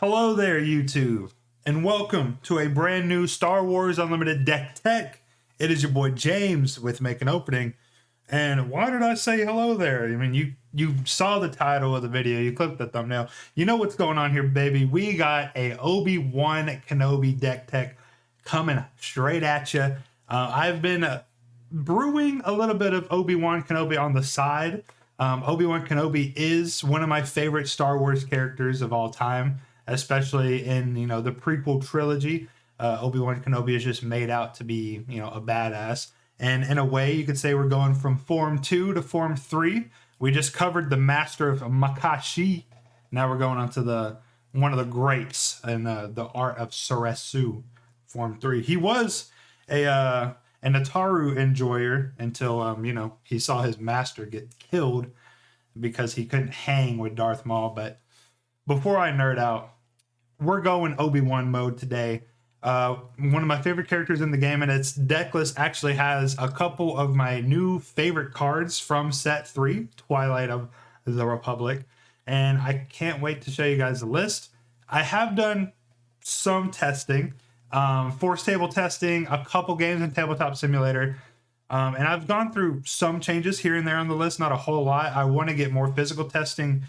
Hello there, YouTube, and welcome to a brand new Star Wars Unlimited Deck Tech. It is your boy James with Make an Opening. And why did I say hello there? I mean, you saw the title of the video, you clicked the thumbnail. You know what's going on here, baby. We got a Obi Wan Kenobi Deck Tech coming straight at you. I've been brewing a little bit of Obi Wan Kenobi on the side. Obi Wan Kenobi is one of my favorite Star Wars characters of all time, especially in the prequel trilogy. Obi Wan Kenobi is just made out to be a badass. And in a way, you could say we're going from Form 2 to Form 3. We just covered the Master of Makashi. Now we're going on to one of the greats in the art of Soresu, Form 3. He was an Ataru enjoyer until, he saw his master get killed because he couldn't hang with Darth Maul. But before I nerd out, we're going Obi-Wan mode today. One of my favorite characters in the game, and its deck list actually has a couple of my new favorite cards from set 3, Twilight of the Republic, and I can't wait to show you guys the list. I have done some testing, force table testing, a couple games in Tabletop Simulator, and I've gone through some changes here and there on the list, not a whole lot. I want to get more physical testing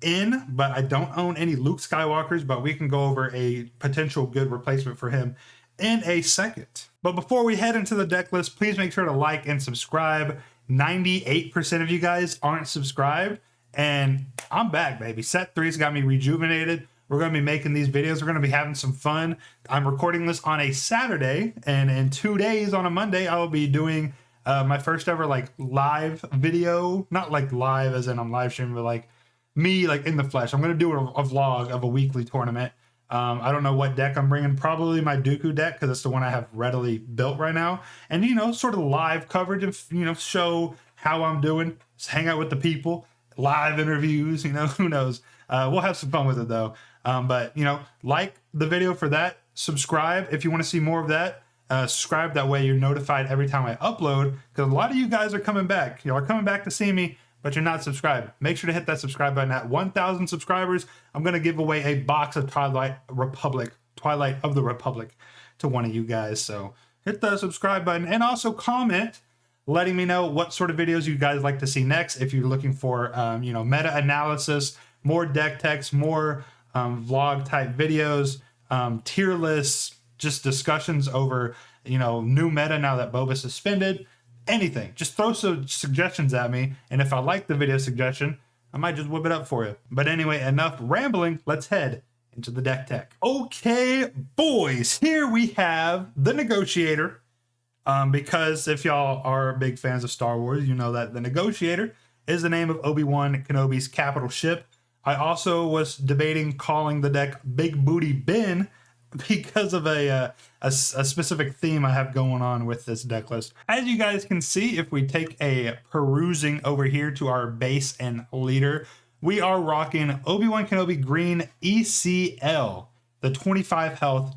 in, but I don't own any Luke Skywalkers, but we can go over a potential good replacement for him in a second. But before we head into the deck list, please make sure to like and subscribe. 98% of you guys aren't subscribed, and I'm back, baby. Set 3's got me rejuvenated. We're going to be making these videos. We're going to be having some fun. I'm recording this on a Saturday, and in 2 days on a Monday, I will be doing my first ever live video. Not like live as in I'm live streaming, but me in the flesh. I'm going to do a vlog of a weekly tournament. I don't know what deck I'm bringing. Probably my Dooku deck, because it's the one I have readily built right now. And, sort of live coverage and, show how I'm doing. Just hang out with the people. Live interviews, who knows. We'll have some fun with it, though. But, like the video for that. Subscribe if you want to see more of that. Subscribe. That way you're notified every time I upload. Because a lot of you guys are coming back. Y'all are coming back to see me, but you're not subscribed. Make sure to hit that subscribe button. At 1,000 subscribers, I'm going to give away a box of Twilight of the Republic to one of you guys. So hit the subscribe button and also comment letting me know what sort of videos you guys like to see next. If you're looking for, meta analysis, more deck techs, more vlog type videos, tier lists, just discussions over, new meta now that Boba suspended. Anything, just throw some suggestions at me, and if I like the video suggestion, I might just whip it up for you. But anyway, enough rambling. Let's head into the deck tech. Okay, boys, here we have the Negotiator. Because if y'all are big fans of Star Wars, you know that the Negotiator is the name of Obi-Wan Kenobi's capital ship. I also was debating calling the deck Big Booty Ben, because of a specific theme I have going on with this deck list. As you guys can see, if we take a perusing over here to our base and leader, we are rocking Obi Wan Kenobi Green ECL, the 25 health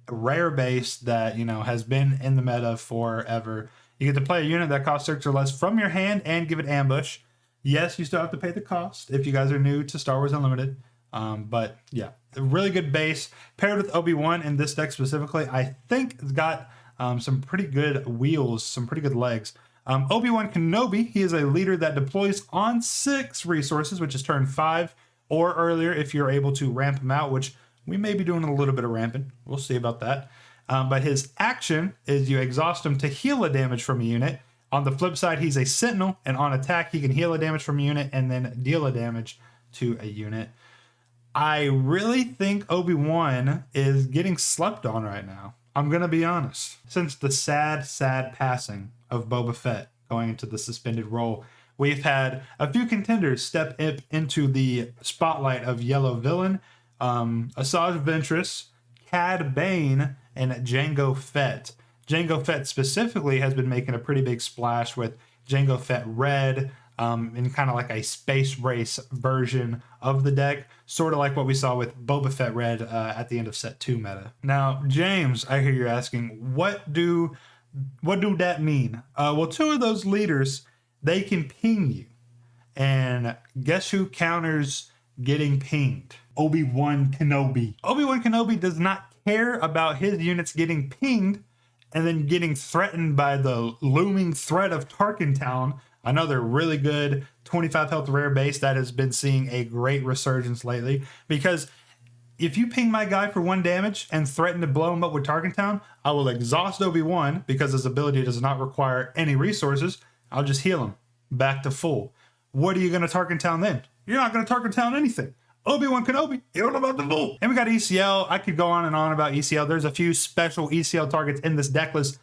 rare base that has been in the meta forever. You get to play a unit that costs 6 or less from your hand and give it ambush. Yes, you still have to pay the cost if you guys are new to Star Wars Unlimited. But yeah, a really good base paired with Obi-Wan in this deck specifically. I think it's got some pretty good wheels, some pretty good legs. Obi-Wan Kenobi, he is a leader that deploys on 6 resources, which is turn 5 or earlier if you're able to ramp him out, which we may be doing a little bit of ramping. We'll see about that. But his action is you exhaust him to heal a damage from a unit. On the flip side, he's a sentinel, and on attack, he can heal a damage from a unit and then deal a damage to a unit. I really think Obi-Wan is getting slept on right now. I'm going to be honest. Since the sad passing of Boba Fett going into the suspended role, we've had a few contenders step up into the spotlight of Yellow Villain, Asajj Ventress, Cad Bane, and Jango Fett. Jango Fett specifically has been making a pretty big splash with Jango Fett Red, in kind of like a space race version of the deck, sort of like what we saw with Boba Fett Red at the end of set 2 meta. Now, James, I hear you're asking, what do that mean? Well, 2 of those leaders, they can ping you. And guess who counters getting pinged? Obi Wan Kenobi. Obi Wan Kenobi does not care about his units getting pinged and then getting threatened by the looming threat of Tarkintown, another really good 25 health rare base that has been seeing a great resurgence lately. Because if you ping my guy for 1 damage and threaten to blow him up with Tarkintown, I will exhaust Obi-Wan because his ability does not require any resources. I'll just heal him back to full. What are you going to Tarkintown then? You're not going to Tarkintown anything. Obi-Wan Kenobi, you don't know about the bull. And we got ECL. I could go on and on about ECL. There's a few special ECL targets in this deck list.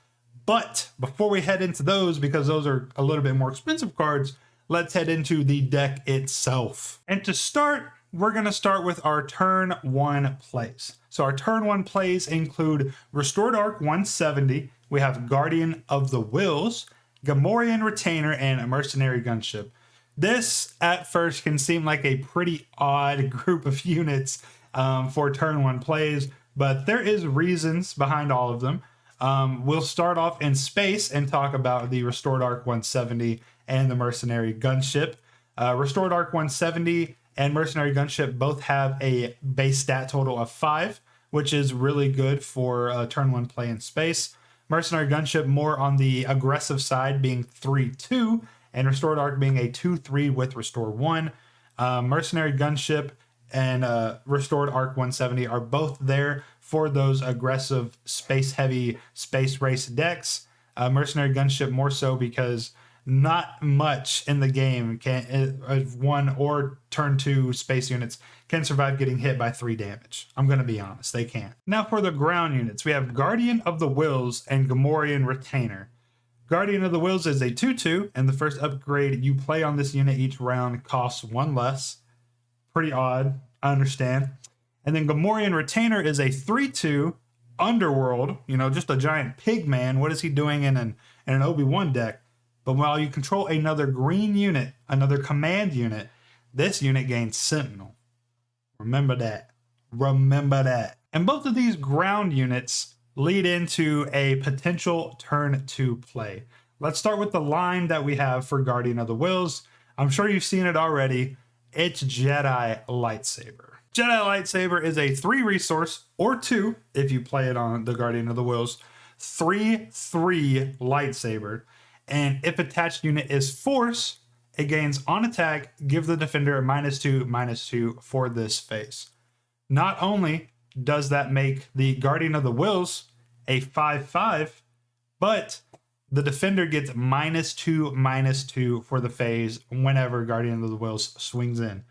But before we head into those, because those are a little bit more expensive cards, let's head into the deck itself. And to start, we're going to start with our turn 1 plays. So our turn 1 plays include Restored Arc 170. We have Guardian of the Whills, Gamorrean Retainer, and a Mercenary Gunship. This, at first, can seem like a pretty odd group of units for turn 1 plays, but there is reasons behind all of them. We'll start off in space and talk about the Restored Arc 170 and the Mercenary Gunship. Restored Arc 170 and Mercenary Gunship both have a base stat total of 5, which is really good for turn 1 play in space. Mercenary Gunship more on the aggressive side, being 3-2, and Restored Arc being a 2-3 with Restore 1. Mercenary Gunship and Restored Arc 170 are both there for those aggressive space-heavy space race decks. Mercenary Gunship more so because not much in the game can 1 or turn 2 space units can survive getting hit by 3 damage. I'm going to be honest, they can't. Now for the ground units, we have Guardian of the Whills and Gamorrean Retainer. Guardian of the Whills is a 2-2, and the first upgrade you play on this unit each round costs 1 less. Pretty odd, I understand. And then Gamorrean Retainer is a 3-2 underworld, just a giant pig man. What is he doing in an Obi-Wan deck? But while you control another green unit, another command unit, this unit gains Sentinel. Remember that. Remember that. And both of these ground units lead into a potential turn 2 play. Let's start with the line that we have for Guardian of the Whills. I'm sure you've seen it already. It's Jedi Lightsaber. Jedi Lightsaber is a 3 resource, or 2 if you play it on the Guardian of the Whills. 3/3 lightsaber. And if attached unit is Force, it gains on attack, give the defender a -2/-2 for this phase. Not only does that make the Guardian of the Whills a 5/5, but the defender gets -2/-2 for the phase whenever Guardian of the Whills swings in.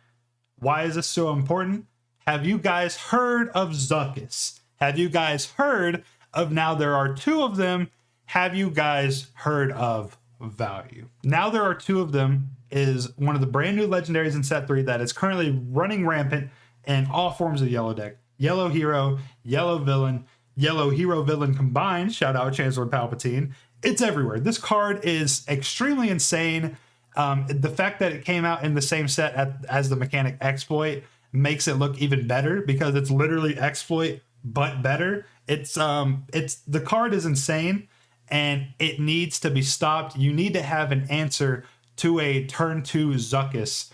Why is this so important? Have you guys heard of Zuckuss? Have you guys heard of Now There Are 2 of Them? Have you guys heard of Value? Now There Are 2 of Them is one of the brand new legendaries in set 3 that is currently running rampant in all forms of yellow deck. Yellow hero, yellow villain, yellow hero villain combined. Shout out Chancellor Palpatine. It's everywhere. This card is extremely insane. The fact that it came out in the same set as the mechanic Exploit makes it look even better because it's literally Exploit but better. It's the card is insane and it needs to be stopped. You need to have an answer to a turn 2 Zuckuss.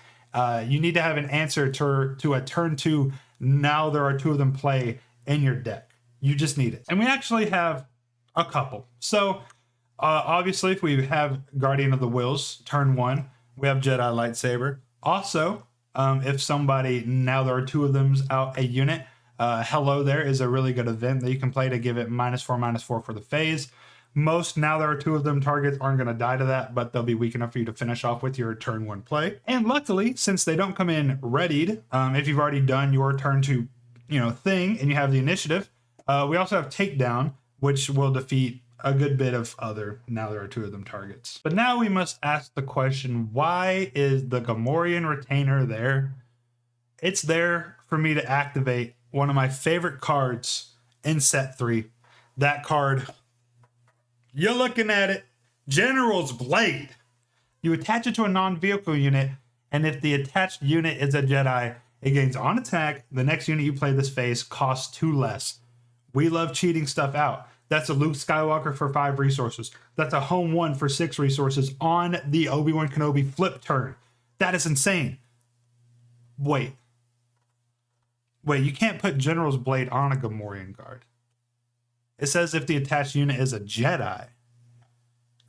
You need to have an answer to a turn 2 Now There Are 2 of Them play in your deck. You just need it. And we actually have a couple. So obviously, if we have Guardian of the Whills, turn 1, we have Jedi Lightsaber. Also, if somebody, Now There Are 2 of Them's out a unit, Hello There is a really good event that you can play to give it -4/-4 for the phase. Most Now There Are 2 of Them targets aren't going to die to that, but they'll be weak enough for you to finish off with your turn 1 play. And luckily, since they don't come in readied, if you've already done your turn 2 thing and you have the initiative, we also have Takedown, which will defeat a good bit of other Now There Are 2 of Them targets. But now we must ask the question, why is the Gamorrean Retainer there? It's there for me to activate one of my favorite cards in set 3. That card, you're looking at it, General's Blade. You attach it to a non-vehicle unit, and if the attached unit is a Jedi, it gains on attack. The next unit you play this phase costs 2 less. We love cheating stuff out. That's a Luke Skywalker for 5 resources. That's a Home 1 for 6 resources on the Obi Wan Kenobi flip turn. That is insane. Wait. Wait, you can't put General's Blade on a Gamorrean guard. It says if the attached unit is a Jedi.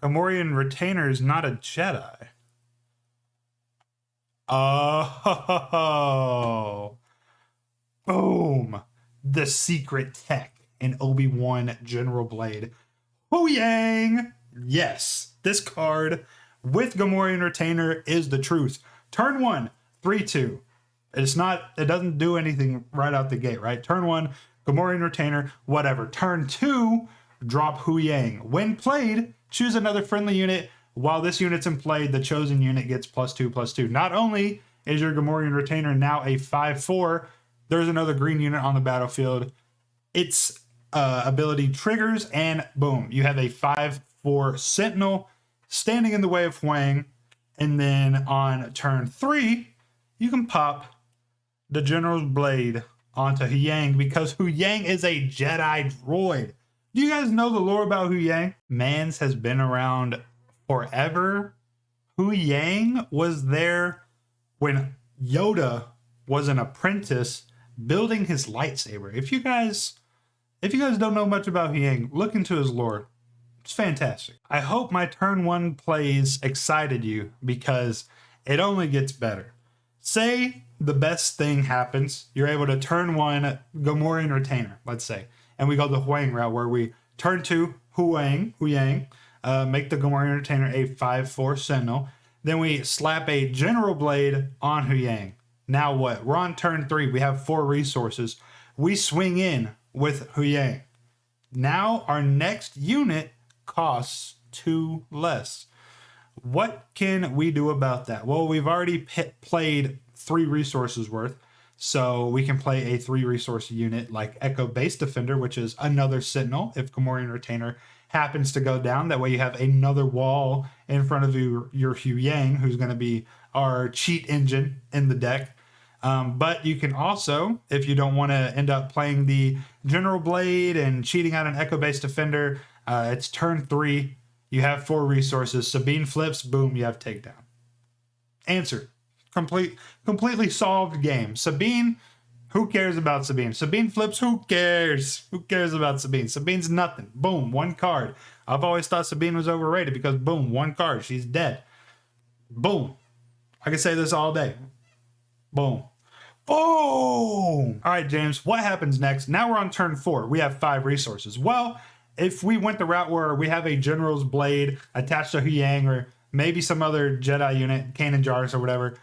Gamorrean Retainer is not a Jedi. Oh, boom. The secret tech in Obi Wan General Blade. Huyang! Yes, this card with Gamorrean Retainer is the truth. Turn 1, 3/2. It doesn't do anything right out the gate, right? Turn 1, Gamorrean Retainer, whatever. Turn 2, drop Huyang. When played, choose another friendly unit. While this unit's in play, the chosen unit gets +2/+2. Not only is your Gamorrean Retainer now a 5/4, there's another green unit on the battlefield. Its ability triggers, and boom, you have a 5/4 Sentinel standing in the way of Huyang. And then on turn 3, you can pop the General's Blade onto Huyang, because Huyang is a Jedi droid. Do you guys know the lore about Huyang? Mans has been around forever. Huyang was there when Yoda was an apprentice building his lightsaber. If you guys don't know much about Huyang, look into his lore. It's fantastic. I hope my turn 1 plays excited you, because it only gets better. Say the best thing happens. You're able to turn 1 Gamorrean Retainer, let's say. And we go the Huyang route, where we turn 2 Huyang, make the Gamorrean Retainer a 5/4 Sentinel. Then we slap a General Blade on Huyang. Now what? We're on turn 3. We have 4 resources. We swing in with Huyang. Now our next unit costs 2 less. What can we do about that? Well, we've already played 3 resources worth. So we can play a 3 resource unit like Echo Base Defender, which is another Sentinel if Gamorrean Retainer happens to go down. That way you have another wall in front of your Huyang, who's going to be our cheat engine in the deck. But you can also, if you don't want to end up playing the General Blade and cheating out an Echo Base Defender, it's turn 3. You have 4 resources. Sabine flips, boom, you have takedown. Answer. Completely solved game. Sabine, who cares about Sabine? Sabine flips, who cares? Who cares about Sabine? Sabine's nothing. Boom, 1 card. I've always thought Sabine was overrated because boom, 1 card. She's dead. Boom. I can say this all day. Boom. Boom! All right, James, what happens next? Now we're on turn 4. We have 5 resources. Well, if we went the route where we have a General's Blade attached to Huyang, or maybe some other Jedi unit, Cannon Jars or whatever,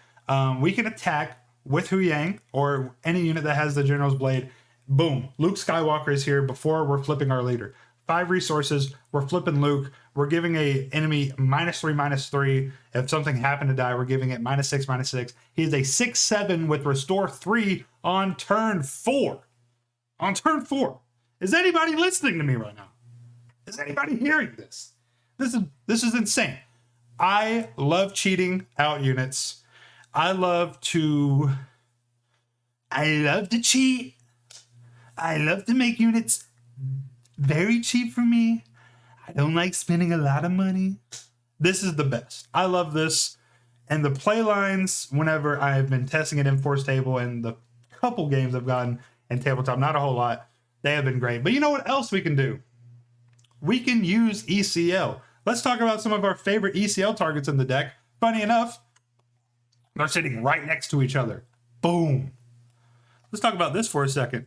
we can attack with Huyang or any unit that has the General's Blade. Boom. Luke Skywalker is here before we're flipping our leader. 5 resources. We're flipping Luke. We're giving a enemy -3/-3. If something happened to die, we're giving it -6/-6. He's a 6/7 with Restore 3 on turn 4. On turn 4. Is anybody listening to me right now? Is anybody hearing this? This is insane. I love cheating out units. I love to cheat. I love to make units very cheap for me. I don't like spending a lot of money. This is the best. I love this. And the Playlines, whenever I've been testing it in Force Table and the couple games I've gotten in Tabletop, not a whole lot, they have been great. But you know what else we can do? We can use ECL. Let's talk about some of our favorite ECL targets in the deck. Funny enough, they're sitting right next to each other. Boom. Let's talk about this for a second.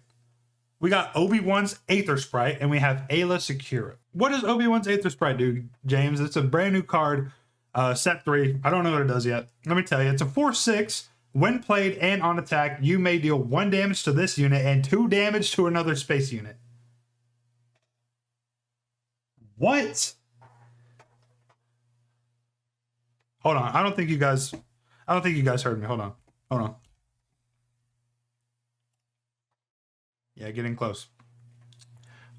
We got Obi-Wan's Aether Sprite, and we have Ayla Secura. What does Obi-Wan's Aether Sprite do, James? It's a brand new card, set 3. I don't know what it does yet. Let me tell you. It's a 4/6. When played and on attack, you may deal 1 damage to this unit and 2 damage to another space unit. What? Hold on. I don't think you guys heard me. Hold on. Yeah, getting close.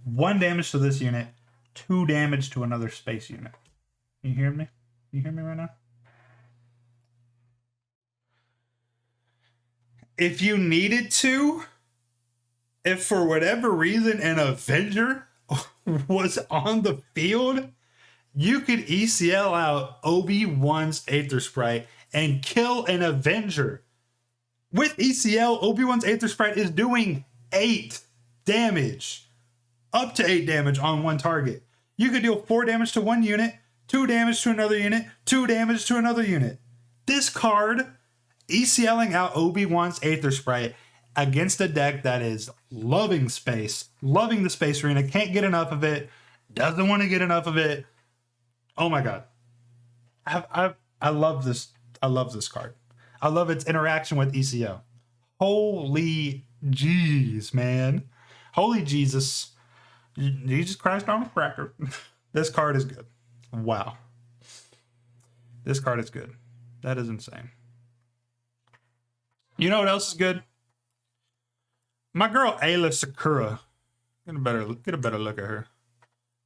1 damage to this unit, 2 damage to another space unit. You hear me? You hear me right now? If you needed to, if for whatever reason an Avenger was on the field, you could ECL out Obi-Wan's Aether Sprite and kill an Avenger With ECL, Obi-Wan's Aether Sprite is doing 8 damage. Up to 8 damage on one target. You could deal 4 damage to one unit, 2 damage to another unit, 2 damage to another unit. This card, ECLing out Obi-Wan's Aether Sprite against a deck that is loving space, loving the Space Arena, can't get enough of it, doesn't want to get enough of it. Oh my god. I love this. I love this card. I love its interaction with ECL. Holy jeez, man. Holy Jesus. Jesus Christ on a cracker. This card is good. Wow. This card is good. That is insane. You know what else is good? My girl Ayla Sakura. Get a better look at her.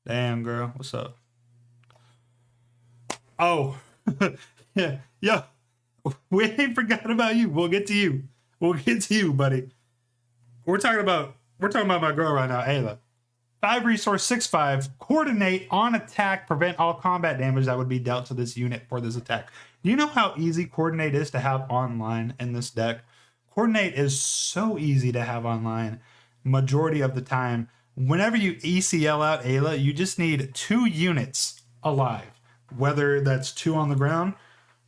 Damn, girl. What's up? Oh. Yeah. Yo. We ain't forgot about you. We'll get to you. We'll get to you, buddy. We're talking about my girl right now, Ayla. 5 resource, 6/5, coordinate on attack, prevent all combat damage that would be dealt to this unit for this attack. Do you know how easy coordinate is to have online in this deck? Coordinate is so easy to have online majority of the time. Whenever you ECL out Ayla, you just need 2 units alive. Whether that's 2 on the ground,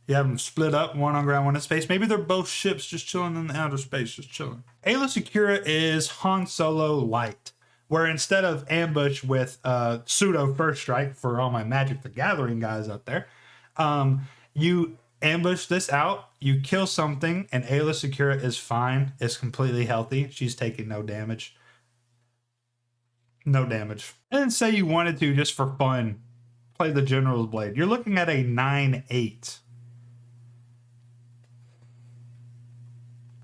you have them split up, 1 on ground, 1 in space. Maybe they're both ships just chilling in the outer space, just chilling. Ayla Sakura is Han Solo light, where instead of ambush with pseudo first strike for all my Magic the Gathering guys out there, you ambush this out, you kill something, and Ayla Sakura is fine. It's completely healthy. She's taking no damage. No damage. And say you wanted to, just for fun, play the General's Blade. You're looking at a 9/8.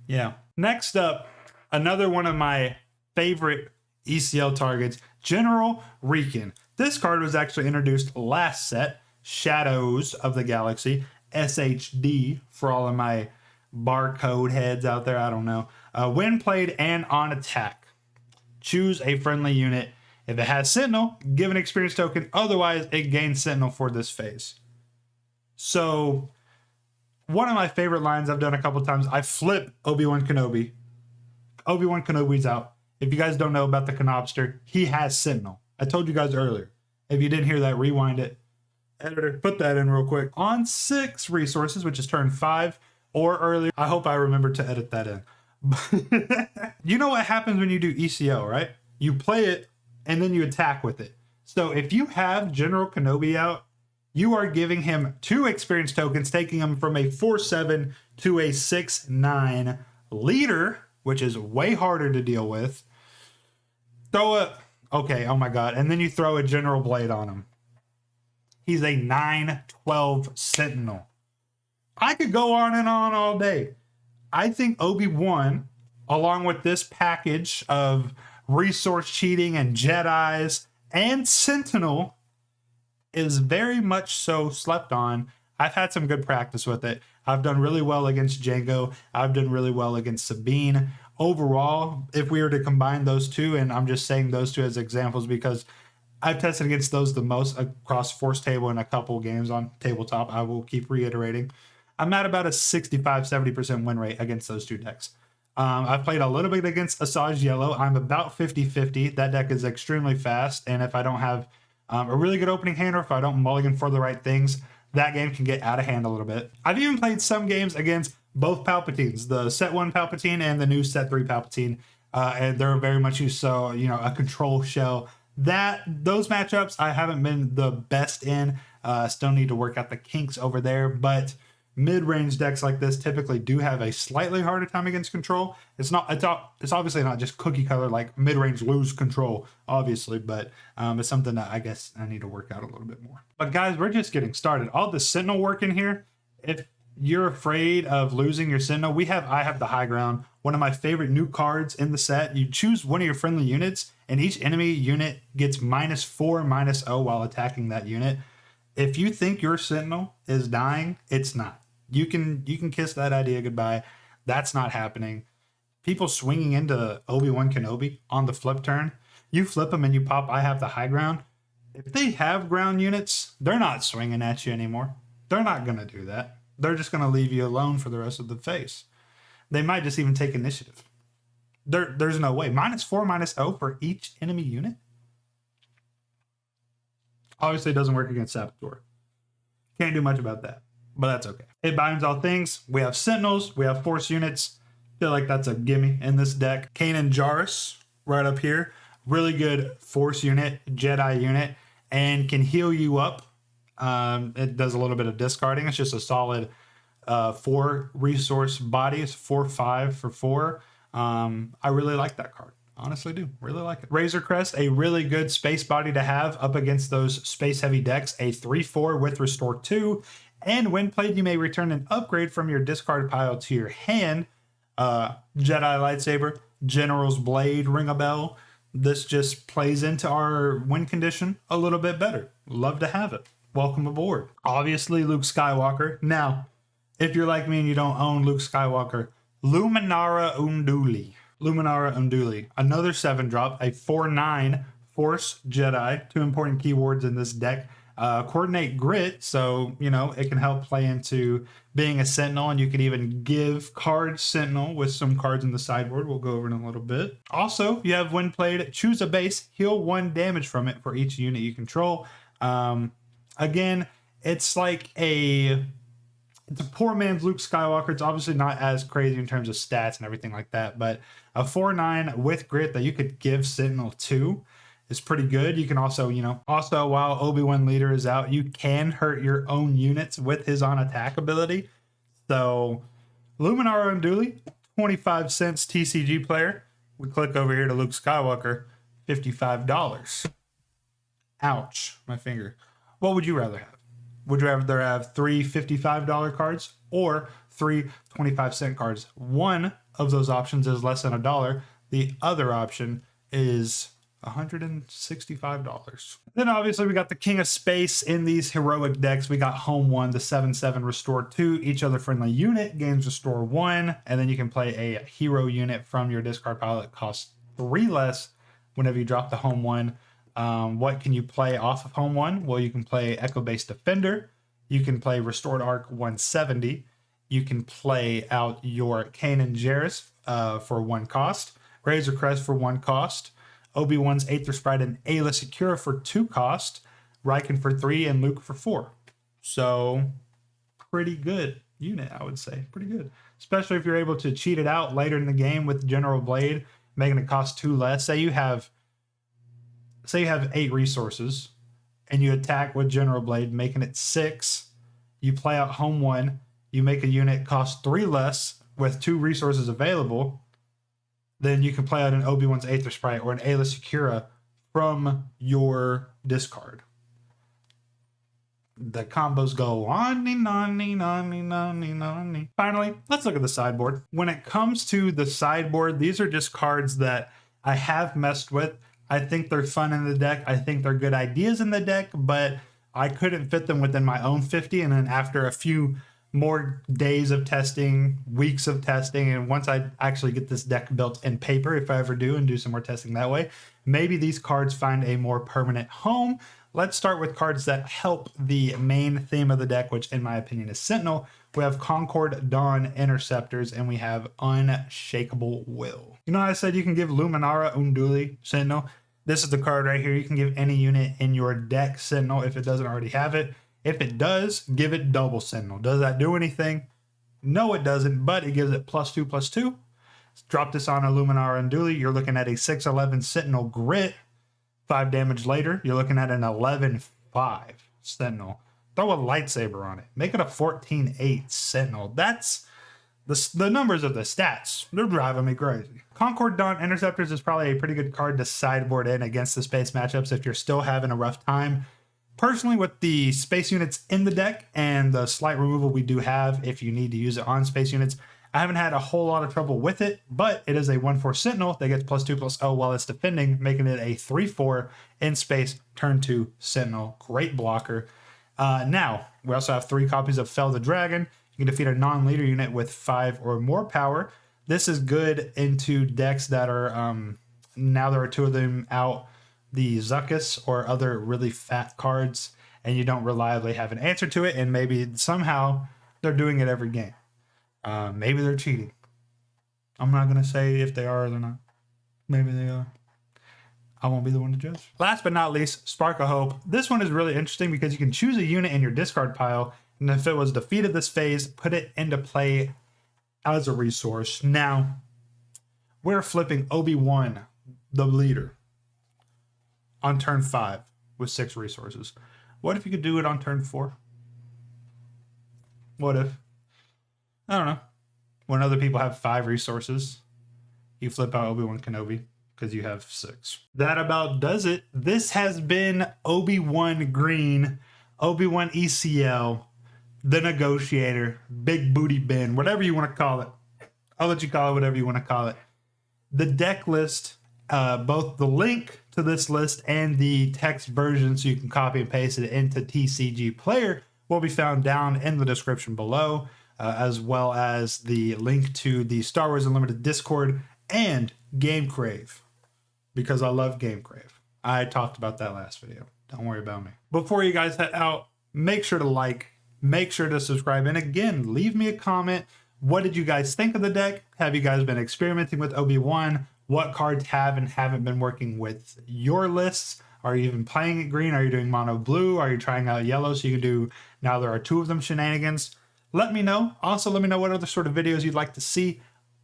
Yeah. Next up, another one of my favorite ECL targets, General Rekin. This card was actually introduced last set, Shadows of the Galaxy, SHD, for all of my barcode heads out there, I don't know. When played and on attack, choose a friendly unit. If it has Sentinel, give an experience token. Otherwise, it gains Sentinel for this phase. So, one of my favorite lines I've done a couple times, I flip Obi Wan Kenobi. Obi Wan Kenobi's out. If you guys don't know about the Canobster, he has Sentinel. I told you guys earlier. If you didn't hear that, rewind it. Editor, put that in real quick. On 6 resources, which is turn 5 or earlier. I hope I remember to edit that in. You know what happens when you do ECO, right? You play it and then you attack with it. So if you have General Kenobi out, you are giving him 2 experience tokens, taking him from a 4/7 to a 6/9 leader, which is way harder to deal with. Okay, oh my god, and then you throw a General Blade on him. He's a 9/12 Sentinel. I could go on and on all day. I think Obi-Wan, along with this package of resource cheating and Jedis and Sentinel, is very much so slept on. I've had some good practice with it. I've done really well against Jango. I've done really well against Sabine. Overall, if we were to combine those two, and I'm just saying those two as examples because I've tested against those the most across Force Table and a couple games on Tabletop, I will keep reiterating. I'm at about a 65-70% win rate against those 2 decks. I've played a little bit against Asajj Yellow. I'm about 50-50. That deck is extremely fast, and if I don't have a really good opening hand, or if I don't mulligan for the right things, that game can get out of hand a little bit. I've even played some games against both Palpatines, the set 1 Palpatine and the new set 3 Palpatine, and they're very much used, so, you know, a control shell. Those matchups I haven't been the best in. Still need to work out the kinks over there, but mid-range decks like this typically do have a slightly harder time against control. It's obviously not just cookie color like mid-range lose control, obviously, but it's something that I guess I need to work out a little bit more. But guys, we're just getting started. All the Sentinel work in here, if you're afraid of losing your Sentinel, I have the High Ground, one of my favorite new cards in the set. You choose one of your friendly units, and each enemy unit gets -4/-0 while attacking that unit. If you think your Sentinel is dying, it's not. You can kiss that idea goodbye. That's not happening. People swinging into Obi Wan Kenobi on the flip turn, you flip them and you pop I have the High Ground. If they have ground units, they're not swinging at you anymore. They're not going to do that. They're just going to leave you alone for the rest of the phase. They might just even take initiative. There's no way. -4, -0 for each enemy unit. Obviously, it doesn't work against Sabotteur. Can't do much about that, but that's okay. It binds all things. We have Sentinels. We have Force units. Feel like that's a gimme in this deck. Kanan Jarrus right up here. Really good Force unit, Jedi unit, and can heal you up. It does a little bit of discarding. It's just a solid 4 resource bodies, 4/5 for 4. I really like that card. Honestly do. Really like it. Razor Crest, a really good space body to have up against those space heavy decks. A 3/4 with Restore 2. And when played, you may return an upgrade from your discard pile to your hand. Jedi Lightsaber, General's Blade, ring a bell. This just plays into our win condition a little bit better. Love to have it. Welcome aboard. Obviously, Luke Skywalker. Now, if you're like me and you don't own Luke Skywalker, Luminara Unduli. Luminara Unduli. Another 7-drop, a 4/9 Force Jedi. 2 important keywords in this deck. Coordinate Grit, so, you know, it can help play into being a Sentinel, and you can even give cards Sentinel with some cards in the sideboard. We'll go over in a little bit. Also, you have when played, choose a base, heal 1 damage from it for each unit you control. Again, it's like it's a poor man's Luke Skywalker. It's obviously not as crazy in terms of stats and everything like that, but a 4/9 with Grit that you could give Sentinel to is pretty good. You can also, while Obi Wan Leader is out, you can hurt your own units with his on attack ability. So, Luminara Unduli, 25 cents TCG player. We click over here to Luke Skywalker, $55. Ouch, my finger. What would you rather have? Would you rather have 3 $55 cards or 3 25-cent cards? One of those options is less than $1. The other option is $165. Then obviously we got the King of Space in these heroic decks. We got Home 1, the 7/7 Restore 2. Each other friendly unit gains Restore 1. And then you can play a hero unit from your discard pile that costs 3 less whenever you drop the Home 1. What can you play off of Home 1? Well, you can play Echo Base Defender. You can play Restored Arc 170. You can play out your Kanan Jarrus for 1 cost. Razor Crest for 1 cost. Obi-Wan's Aether Sprite and Ayla Secura for 2 cost. Riken for 3 and Luke for 4. So, pretty good unit, I would say. Pretty good. Especially if you're able to cheat it out later in the game with General Blade, making it cost 2 less. Say you have 8 resources and you attack with General Blade, making it 6. You play out Home 1. You make a unit cost 3 less with 2 resources available. Then you can play out an Obi-Wan's Aether Sprite or an Ayla Secura from your discard. The combos go on and on and on and on and on. Finally, let's look at the sideboard. When it comes to the sideboard, these are just cards that I have messed with. I think they're fun in the deck. I think they're good ideas in the deck, but I couldn't fit them within my own 50. And then after a few more days of testing, weeks of testing, and once I actually get this deck built in paper, if I ever do, and do some more testing that way, maybe these cards find a more permanent home. Let's start with cards that help the main theme of the deck, which in my opinion is Sentinel. We have Concord Dawn Interceptors, and we have Unshakable Will. You know, I said you can give Luminara Unduli Sentinel. This is the card right here. You can give any unit in your deck Sentinel if it doesn't already have it. If it does, give it double Sentinel. Does that do anything? No, it doesn't, but it gives it +2/+2. Drop this on a Luminara Unduli. You're looking at a 6/11 Sentinel Grit. 5 damage later, you're looking at an 11/5 Sentinel. Throw a lightsaber on it. Make it a 14/8 Sentinel. That's the numbers of the stats. They're driving me crazy. Concord Dawn Interceptors is probably a pretty good card to sideboard in against the space matchups if you're still having a rough time. Personally, with the space units in the deck and the slight removal we do have if you need to use it on space units, I haven't had a whole lot of trouble with it, but it is a 1/4 Sentinel that gets +2/+0 while it's defending, making it a 3/4 in space, turn 2 Sentinel. Great blocker. Now, we also have 3 copies of Fell the Dragon. You can defeat a non-leader unit with 5 or more power. This is good into decks that are, now there are 2 of them out, the Zuckuss or other really fat cards, and you don't reliably have an answer to it, and maybe somehow they're doing it every game. Maybe they're cheating. I'm not going to say if they are or they're not. Maybe they are. I won't be the one to judge. Last but not least, Spark of Hope. This one is really interesting because you can choose a unit in your discard pile, and if it was defeated this phase, put it into play as a resource. Now, we're flipping Obi Wan, the leader, on turn 5 with 6 resources. What if you could do it on turn 4? What if? I don't know. When other people have 5 resources, you flip out Obi Wan Kenobi because you have 6. That about does it. This has been Obi Wan Green, Obi Wan ECL, the Negotiator, Big Booty Ben, whatever you want to call it. I'll let you call it whatever you want to call it. The deck list, both the link to this list and the text version so you can copy and paste it into TCG Player will be found down in the description below, as well as the link to the Star Wars Unlimited Discord and Game Crave, because I love Game Crave. I talked about that last video. Don't worry about me. Before you guys head out, make sure to like, make sure to subscribe, and again, leave me a comment. What did you guys think of the deck? Have you guys been experimenting with Obi-Wan? What cards have and haven't been working with your lists? Are you even playing it green? Are you doing mono blue? Are you trying out yellow so you can do now there are 2 of them shenanigans? Let me know. Also, let me know what other sort of videos you'd like to see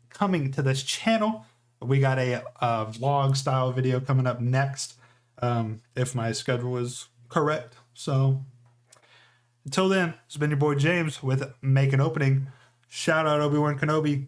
coming to this channel. We got a vlog style video coming up next, if my schedule is correct. So until then, it's been your boy James with Make an Opening. Shout out Obi Wan Kenobi.